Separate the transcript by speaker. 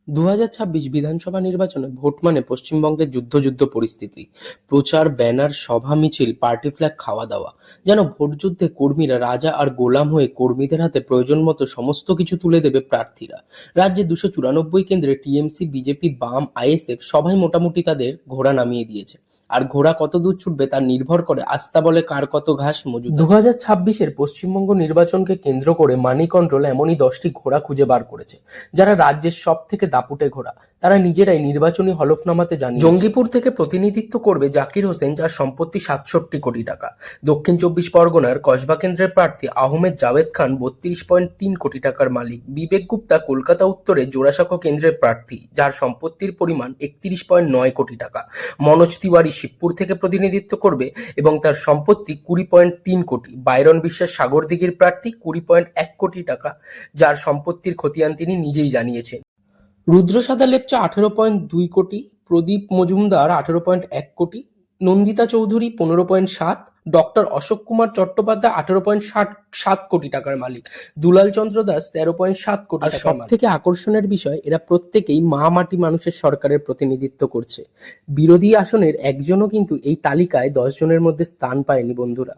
Speaker 1: ২০২৬ বিধানসভা নির্বাচনে ভোট মানে পশ্চিমবঙ্গের যুদ্ধ যুদ্ধ পরিস্থিতি। প্রচার, ব্যানার, সভা, মিছিল, পার্টি ফ্ল্যাগ, খাওয়া দাওয়া। যেন ভোটযুদ্ধে কর্মীরা রাজা আর গোলাম হয়ে কর্মীদের হাতে প্রয়োজন মতো সমস্ত কিছু তুলে দেবে প্রার্থীরা। রাজ্যে ২৯৪ কেন্দ্রে টিএমসি, বিজেপি, বাম, আইএসএফ সবাই মোটামুটি তাদের ঘোড়া নামিয়ে দিয়েছে। আর ঘোড়া কত দূর ছুটবে তা নির্ভর করে আস্থা বলে কার কত ঘাস মজুদ আছে। ২০২৬-এর পশ্চিমবঙ্গ নির্বাচনকে কেন্দ্র করে মানি কন্ট্রোল এমনই 10টি ঘোড়া খুঁজে বার করেছে, যারা রাজ্যের সব থেকে দাপুটে ঘোড়া। তারা নিজেরাই নির্বাচনী হলফনামাতে জানিয়েছে, জঙ্গিপুর থেকে প্রতিনিধিত্ব করবে জাকির হোসেন, যার সম্পত্তি ৬৭ কোটি টাকা। দক্ষিণ ২৪ পরগনার কসবা কেন্দ্রের প্রার্থী আহমেদ জাভেদ খান ৩২.৩ কোটি টাকার মালিক। বিবেক গুপ্তা কলকাতা উত্তরে জোড়াসাঁকো কেন্দ্রের প্রার্থী, যার সম্পত্তির পরিমাণ ৩১.৯ কোটি টাকা। মনোজ তিওয়ারি শিবপুর থেকে প্রতিনিধিত্ব করবে এবং তার সম্পত্তি ২০.৩ কোটি। বাইরন বিশ্বাস সাগরদিঘির প্রার্থী, ২০.১ কোটি টাকা, যার সম্পত্তির খতিয়ান তিনি নিজেই জানিয়েছেন। রুদ্রসাদা লেপচা ১৮.২ কোটি, প্রদীপ মজুমদার ১৮.১ কোটি, নন্দিতা চৌধুরী ১৫.৭, ডক্টর অশোক কুমার চট্টোপাধ্যায় ১৮.৭ কোটি টাকার মালিক, দুলাল চন্দ্র দাস ১৩.৭ কোটি টাকার মালিক। সব থেকে আকর্ষণের বিষয়, এরা প্রত্যেকেই মা মাটি মানুষের সরকারের প্রতিনিধিত্ব করছে। বিরোধী আসনের একজনও কিন্তু এই তালিকায় ১০ জনের মধ্যে স্থান পায়নি বন্ধুরা।